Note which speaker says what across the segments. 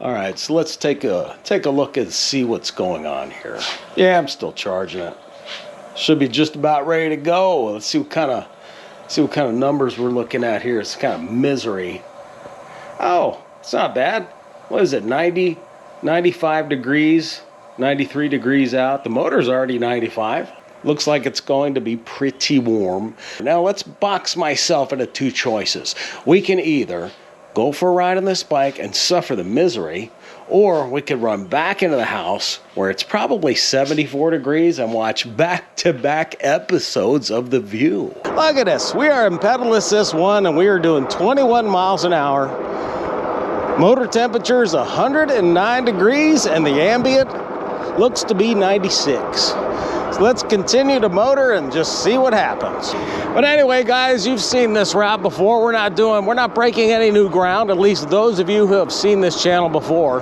Speaker 1: All right, so let's take a look and see what's going on here. Yeah, I'm still charging it. Should be just about ready to go. Let's see what kind of numbers we're looking at here. It's kind of misery. Oh, it's not bad. What is it? 90, 95 degrees, 93 degrees out. The motor's already 95. Looks like it's going to be pretty warm. Now let's box myself into two choices. We can either go for a ride on this bike and suffer the misery, or we could run back into the house where it's probably 74 degrees and watch back-to-back episodes of The View. Look at this. We are in pedal assist 1 and we are doing 21 miles an hour. Motor temperature is 109 degrees and the ambient looks to be 96. So let's continue to motor and just see what happens. But anyway, guys, you've seen this route before. We're not breaking any new ground, at least those of you who have seen this channel before.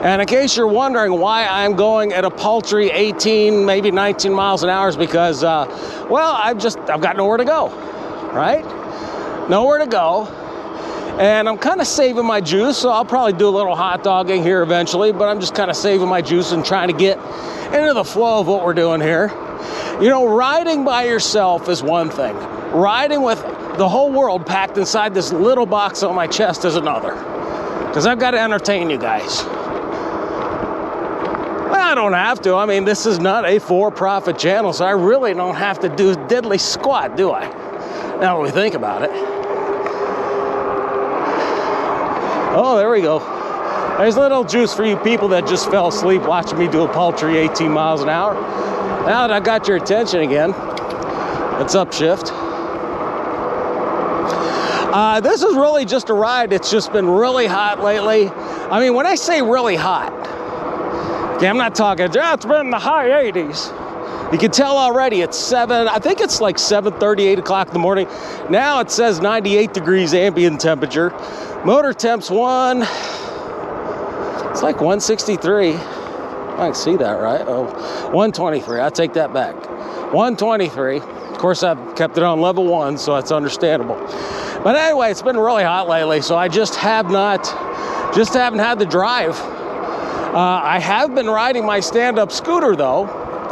Speaker 1: And in case you're wondering why I'm going at a paltry 18, maybe 19 miles an hour, is because, well, I've got nowhere to go, right? Nowhere to go. And I'm kind of saving my juice, so I'll probably do a little hot dogging here eventually, but I'm just kind of saving my juice and trying to get into the flow of what we're doing here. You know, riding by yourself is one thing. Riding with the whole world packed inside this little box on my chest is another. Because I've got to entertain you guys. Well, I don't have to. I mean, this is not a for-profit channel, so I really don't have to do diddly squat, do I? Now that we think about it. Oh, there we go. There's a little juice for you people that just fell asleep watching me do a paltry 18 miles an hour. Now that I got your attention again, let's upshift. This is really just a ride. It's just been really hot lately. I mean, when I say really hot, okay, I'm not talking, it's been in the high 80s. You can tell already it's I think it's like 7:30, 8 o'clock in the morning. Now it says 98 degrees ambient temperature. Motor temps it's like 163. I can see that, right? Oh, 123. I take that back. 123. Of course, I've kept it on level 1, so that's understandable. But anyway, it's been really hot lately, so I just haven't had the drive. I have been riding my stand-up scooter, though.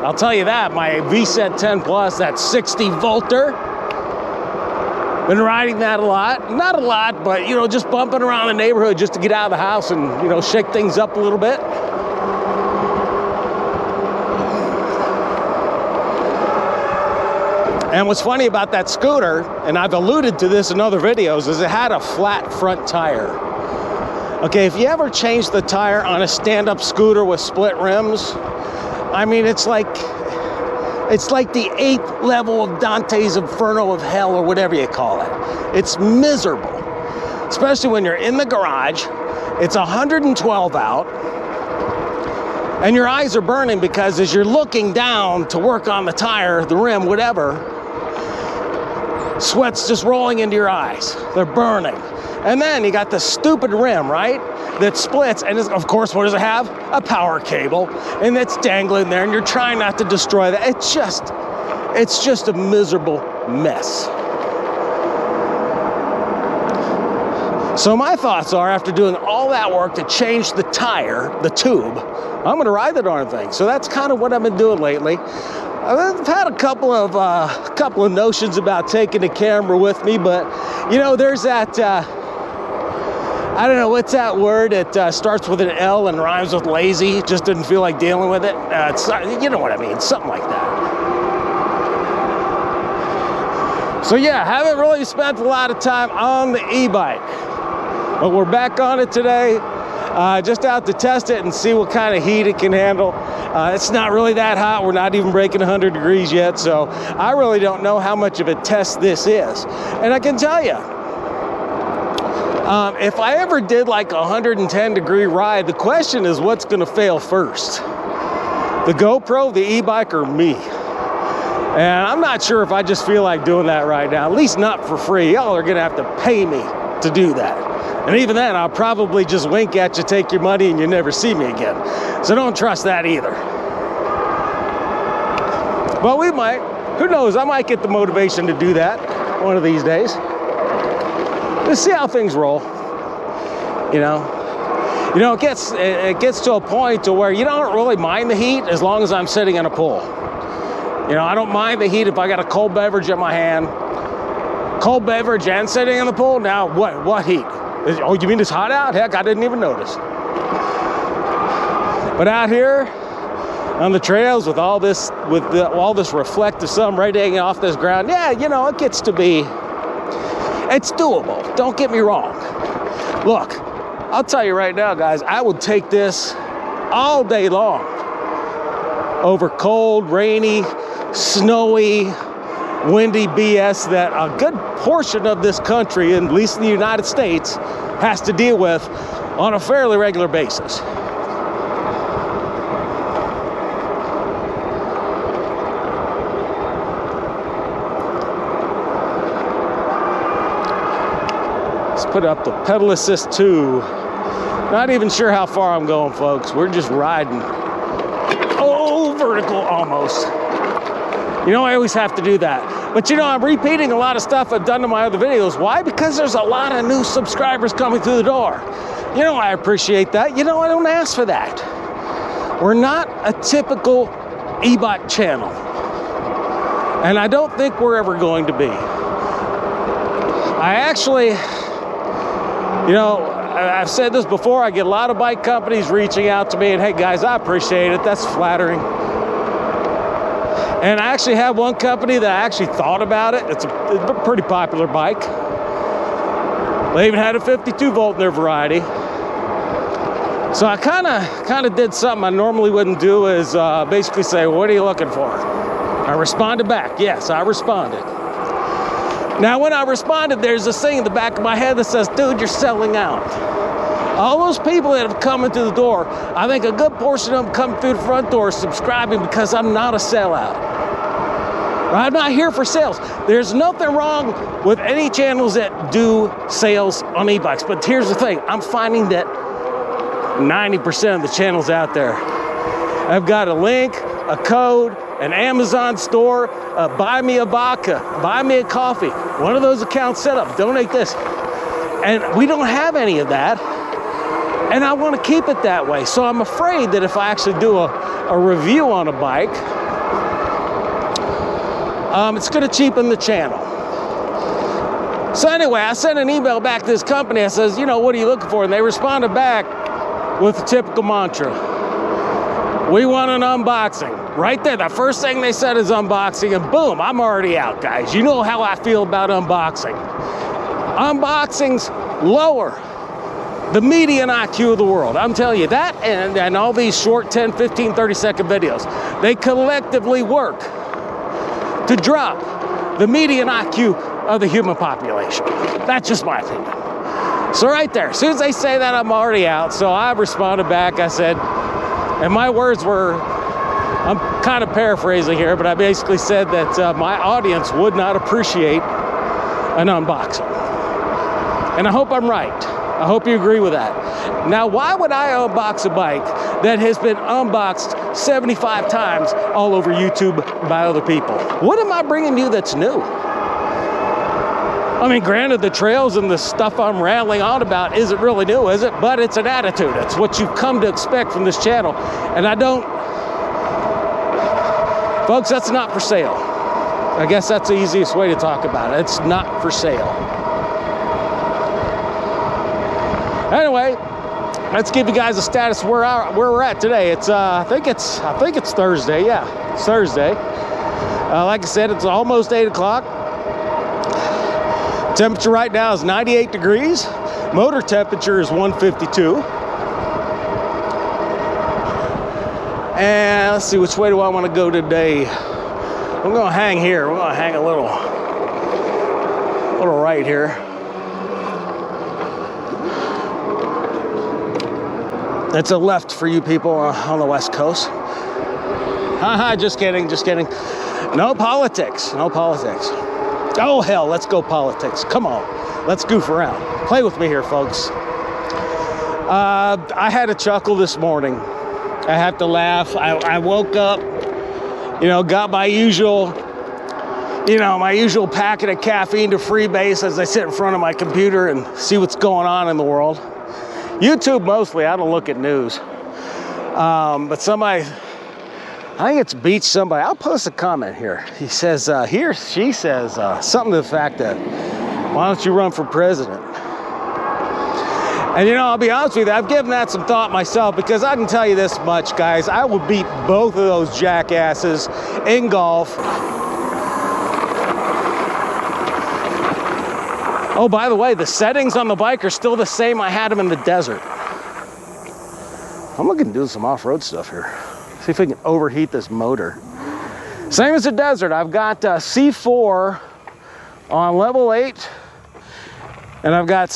Speaker 1: I'll tell you that. My VSET 10 Plus, that 60 volter. Been riding that a lot. Not a lot, but, you know, just bumping around the neighborhood just to get out of the house and, you know, shake things up a little bit. And what's funny about that scooter, and I've alluded to this in other videos, is it had a flat front tire. Okay, if you ever change the tire on a stand-up scooter with split rims, I mean, it's like the 8th level of Dante's Inferno of hell, or whatever you call it. It's miserable, especially when you're in the garage. It's 112 out, and your eyes are burning because as you're looking down to work on the tire, the rim, whatever, sweat's just rolling into your eyes. They're burning. And then you got the stupid rim, right, that splits, and of course, what does it have? A power cable, and it's dangling there, and you're trying not to destroy that. It's just a miserable mess. So my thoughts are, after doing all that work to change the tire, the tube, I'm gonna ride the darn thing. So that's kind of what I've been doing lately. I've had a couple of notions about taking the camera with me, but you know, there's that, I don't know, what's that word? It starts with an L and rhymes with lazy. Just didn't feel like dealing with it. You know what I mean, something like that. So yeah, haven't really spent a lot of time on the e-bike, but we're back on it today. Just out to test it and see what kind of heat it can handle. It's not really that hot. We're not even breaking 100 degrees yet, so I really don't know how much of a test this is. And I can tell you, if I ever did like a 110 degree ride, the question is what's gonna fail first? The GoPro, the e-bike, or me? And I'm not sure if I just feel like doing that right now, at least not for free. Y'all are gonna have to pay me to do that. And even then, I'll probably just wink at you, take your money, and you never see me again. So don't trust that either. Well, we might. Who knows? I might get the motivation to do that one of these days. Let's see how things roll. You know, You know, it gets to a point to where you don't really mind the heat as long as I'm sitting in a pool. You know, I don't mind the heat if I got a cold beverage in my hand. Cold beverage and sitting in the pool. Now, what heat? Oh, you mean it's hot out? Heck, I didn't even notice. But out here on the trails with all this, all this reflective sun radiating off this ground, yeah, you know, it gets to be, it's doable. Don't get me wrong. Look, I'll tell you right now, guys, I would take this all day long over cold, rainy, snowy, windy BS that a good portion of this country, at least in the United States, has to deal with on a fairly regular basis. Let's put up the pedal assist 2. Not even sure how far I'm going, folks. We're just riding. Oh, vertical almost. You know, I always have to do that. But you know, I'm repeating a lot of stuff I've done in my other videos. Why? Because there's a lot of new subscribers coming through the door. You know, I appreciate that. You know, I don't ask for that. We're not a typical e-bike channel. And I don't think we're ever going to be. I actually, you know, I've said this before, I get a lot of bike companies reaching out to me and, hey guys, I appreciate it, that's flattering. And I actually have one company that I actually thought about it. It's a pretty popular bike. They even had a 52 volt in their variety. So I kind of did something I normally wouldn't do, is basically say, what are you looking for? I responded back. Yes, I responded. Now, when I responded, there's this thing in the back of my head that says, dude, you're selling out. All those people that have come into the door, I think a good portion of them come through the front door subscribing because I'm not a sellout. I'm not here for sales. There's nothing wrong with any channels that do sales on e-bikes. But here's the thing. I'm finding that 90% of the channels out there have got a link, a code, an Amazon store, buy me a vodka, buy me a coffee, one of those accounts set up, donate this. And we don't have any of that. And I want to keep it that way. So I'm afraid that if I actually do a review on a bike, it's going to cheapen the channel. So anyway, I sent an email back to this company. I says, you know, what are you looking for? And they responded back with the typical mantra. We want an unboxing. Right there, the first thing they said is unboxing, and boom, I'm already out, guys. You know how I feel about unboxing. Unboxings lower the median IQ of the world. I'm telling you that, and all these short 10, 15, 30-second videos, they collectively work to drop the median IQ of the human population. That's just my opinion. So right there, as soon as they say that, I'm already out. So I responded back, I said, and my words were, I'm kind of paraphrasing here, but I basically said that my audience would not appreciate an unboxing. And I hope I'm right. I hope you agree with that. Now, why would I unbox a bike that has been unboxed 75 times all over YouTube by other people? What am I bringing you that's new? I mean, granted, the trails and the stuff I'm rambling on about isn't really new, is it? But it's an attitude. It's what you've come to expect from this channel. And I don't... Folks, that's not for sale. I guess that's the easiest way to talk about it. It's not for sale. Anyway, let's give you guys a status of where we're at today. It's I think it's Thursday. Yeah, it's Thursday. Like I said, it's almost 8 o'clock. Temperature right now is 98 degrees. Motor temperature is 152. And let's see, which way do I want to go today? I'm going to hang here. We're going to hang a little right here. It's a left for you people on the West Coast. Haha, just kidding, just kidding. No politics, no politics. Oh hell, let's go politics. Come on, let's goof around. Play with me here, folks. I had a chuckle this morning. I have to laugh. I woke up, you know, got my usual packet of caffeine to freebase as I sit in front of my computer and see what's going on in the world. YouTube mostly, I don't look at news. But somebody, I think it's Beach somebody, I'll post a comment here. He says, she says something to the fact that, why don't you run for president? And you know, I'll be honest with you, I've given that some thought myself, because I can tell you this much, guys, I will beat both of those jackasses in golf. Oh, by the way, the settings on the bike are still the same I had them in the desert. I'm looking to do some off-road stuff here. See if we can overheat this motor. Same as the desert, I've got C4 on level 8. And I've got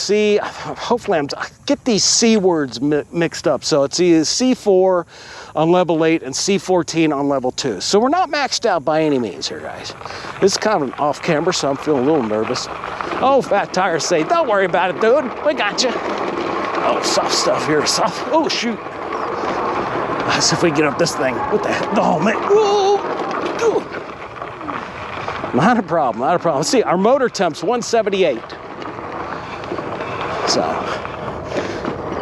Speaker 1: hopefully I get these C words mixed up. So it's C4 on level 8 and C14 on level 2. So we're not maxed out by any means here, guys. This is kind of an off camera, so I'm feeling a little nervous. Oh, fat tires say, don't worry about it, dude. We got you. Oh, soft stuff here, soft. Oh, shoot. Let's see if we can get up this thing. What the heck? Oh, man. Ooh. Ooh. Not a problem, not a problem. Let's see, our motor temp's 178. So,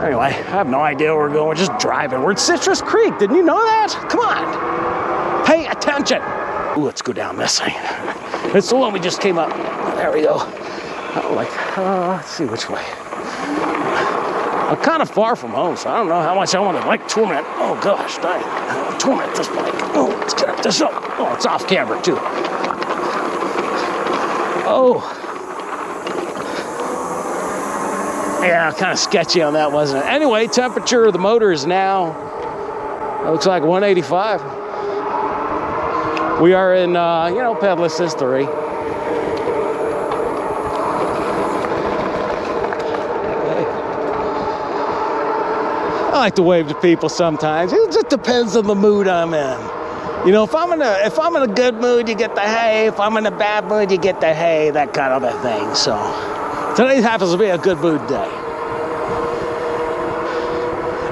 Speaker 1: anyway, I have no idea where we're going. We're just driving. We're at Citrus Creek. Didn't you know that? Come on. Pay attention. Ooh, let's go down this thing. It's the one we just came up. There we go. Let's see which way. I'm kind of far from home, so I don't know how much I want to, torment. Oh, gosh, dang. Torment this bike. Oh, let's get up this up. Oh, it's off camera, too. Oh. Yeah, kind of sketchy on that, wasn't it? Anyway, temperature of the motor is now, it looks like 185. We are in, Pedal Assist 3. I like to wave to people sometimes. It just depends on the mood I'm in. You know, if I'm in a good mood, you get the hey. If I'm in a bad mood, you get the hey, that kind of a thing. So today happens to be a good mood day.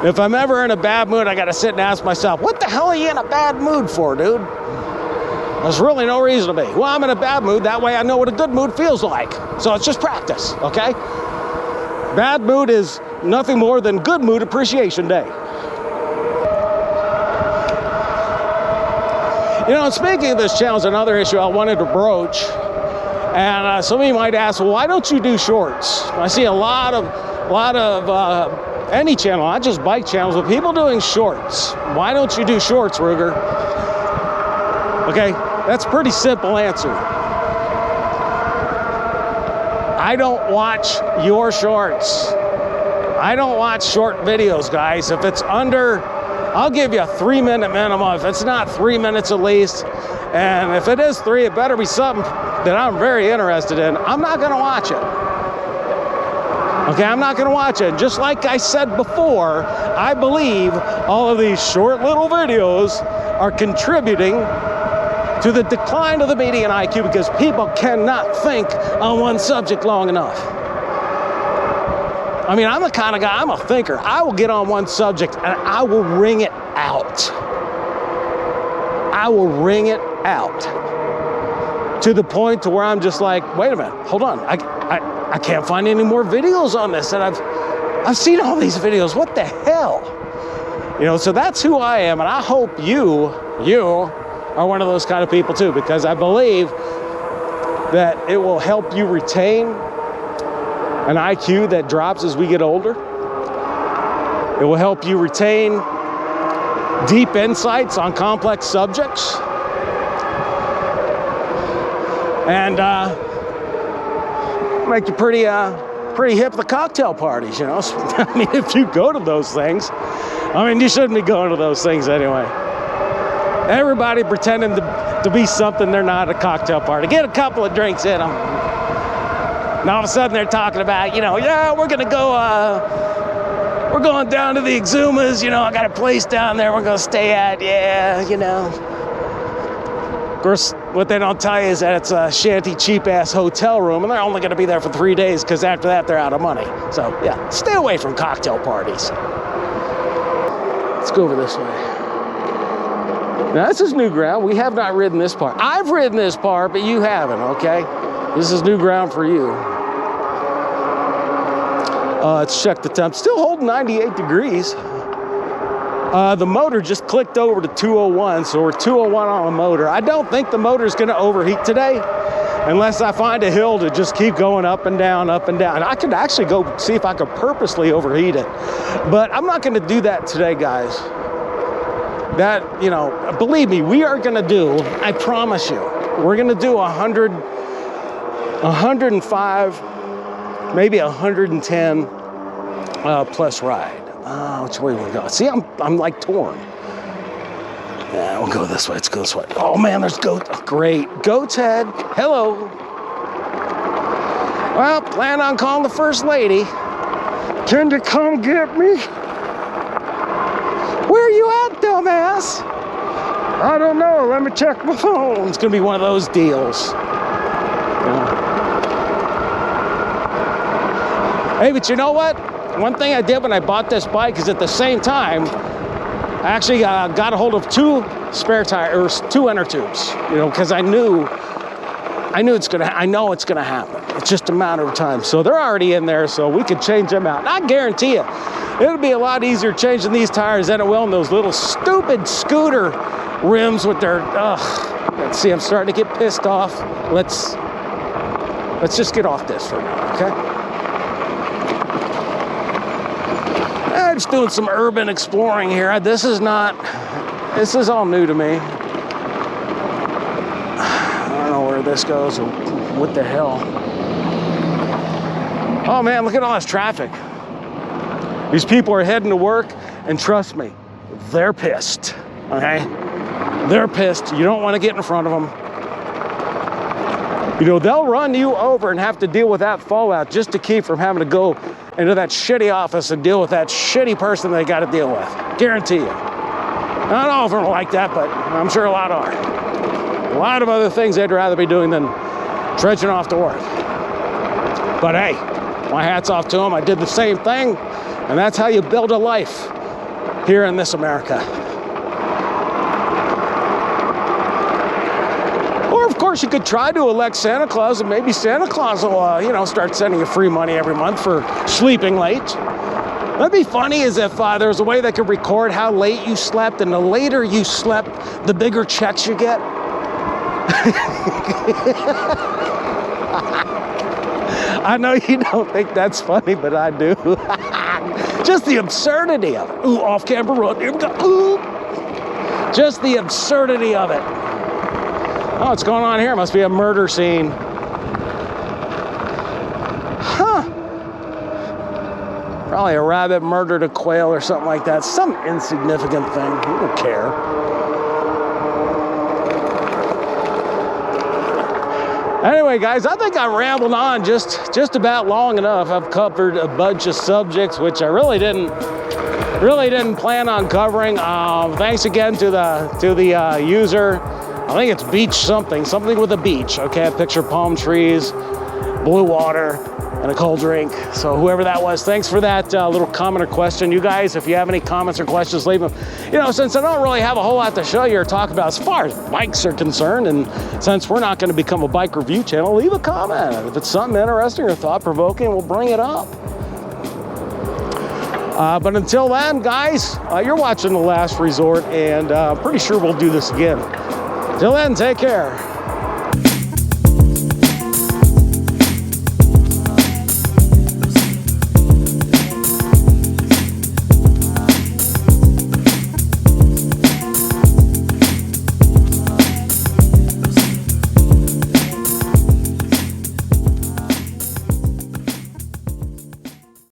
Speaker 1: If I'm ever in a bad mood, I got to sit and ask myself, what the hell are you in a bad mood for, dude? There's really no reason to be. Well, I'm in a bad mood. That way I know what a good mood feels like. So it's just practice, okay? Bad mood is nothing more than good mood appreciation day. You know, speaking of this challenge, another issue I wanted to broach. And some of you might ask, well, why don't you do shorts? I see a lot of any channel, not just bike channels, but people doing shorts. Why don't you do shorts, Ruger? Okay, that's a pretty simple answer. I don't watch your shorts. I don't watch short videos, guys. If it's under, I'll give you a 3-minute minimum. If it's not 3 minutes at least, and if it is 3, it better be something that I'm very interested in. I'm not gonna watch it. Okay, I'm not gonna watch it. Just like I said before, I believe all of these short little videos are contributing to the decline of the median IQ because people cannot think on one subject long enough. I mean, I'm the kind of guy, I'm a thinker. I will get on one subject and I will wring it out. I will wring it out to the point to where I'm just like, wait a minute, hold on. I can't find any more videos on this, and I've seen all these videos. What the hell? You know, so that's who I am, and I hope you are one of those kind of people too, because I believe that it will help you retain an IQ that drops as we get older. It will help you retain deep insights on complex subjects. And make you pretty hip at the cocktail parties, you know. I mean, if you go to those things, I mean, you shouldn't be going to those things anyway. Everybody pretending to be something they're not at a cocktail party. Get a couple of drinks in them. And all of a sudden they're talking about, you know, yeah, we're going down to the Exumas, you know, I got a place down there we're going to stay at, yeah, you know. Of course, what they don't tell you is that it's a shanty, cheap-ass hotel room, and they're only going to be there for 3 days because after that, they're out of money. So, yeah, stay away from cocktail parties. Let's go over this way. Now, this is new ground. We have not ridden this part. I've ridden this part, but you haven't, okay? This is new ground for you. Let's check the temp. Still holding 98 degrees. The motor just clicked over to 201, so we're 201 on the motor. I don't think the motor's gonna overheat today unless I find a hill to just keep going up and down, up and down. I could actually go see if I could purposely overheat it, but I'm not gonna do that today, guys. That, you know, believe me, we are gonna do, I promise you, we're gonna do 100, 105, maybe 110 plus ride. Which way we go? See, I'm like torn. Yeah, we'll go this way. Let's go this way. Oh man, there's goat. Oh, great. Goat's head. Hello. Well, plan on calling the first lady. Can you come get me? Where you at, dumbass? I don't know. Let me check my phone. It's gonna be one of those deals. Yeah. Hey, but you know what? One thing I did when I bought this bike is at the same time, I actually got a hold of 2 spare tires, or 2 inner tubes, you know, because I know it's gonna happen. It's just a matter of time. So they're already in there, so we could change them out. And I guarantee you, it'll be a lot easier changing these tires than it will in those little stupid scooter rims with their, let's see, I'm starting to get pissed off. Let's just get off this for now, okay? I'm just doing some urban exploring here. This is all new to me. I don't know where this goes or what the hell. Oh man, look at all this traffic. These people are heading to work, and trust me, they're pissed, okay? They're pissed. You don't want to get in front of them. You know, they'll run you over and have to deal with that fallout just to keep from having to go into that shitty office and deal with that shitty person they got to deal with. Guarantee you. Not all of them are like that, but I'm sure a lot are. A lot of other things they'd rather be doing than trudging off to work. But hey, my hat's off to them. I did the same thing, and that's how you build a life here in this America. Of course, you could try to elect Santa Claus, and maybe Santa Claus will, you know, start sending you free money every month for sleeping late. That'd be funny as if there was a way that could record how late you slept, and the later you slept, the bigger checks you get. I know you don't think that's funny, but I do. Just the absurdity of it. Ooh, off-camera run. Here we go. Ooh. Just the absurdity of it. Oh, what's going on here? Must be a murder scene. Huh. Probably a rabbit murdered a quail or something like that. Some insignificant thing. You don't care. Anyway, guys, I think I rambled on just about long enough. I've covered a bunch of subjects, which I really didn't plan on covering. Thanks again to the user. I think it's beach something with a beach. Okay, I picture palm trees, blue water, and a cold drink. So whoever that was, thanks for that little comment or question. You guys, if you have any comments or questions, leave them. You know, since I don't really have a whole lot to show you or talk about as far as bikes are concerned, and since we're not going to become a bike review channel, leave a comment. If it's something interesting or thought-provoking, we'll bring it up. But until then, guys, you're watching The Last Resort, and pretty sure we'll do this again. Till then, take care.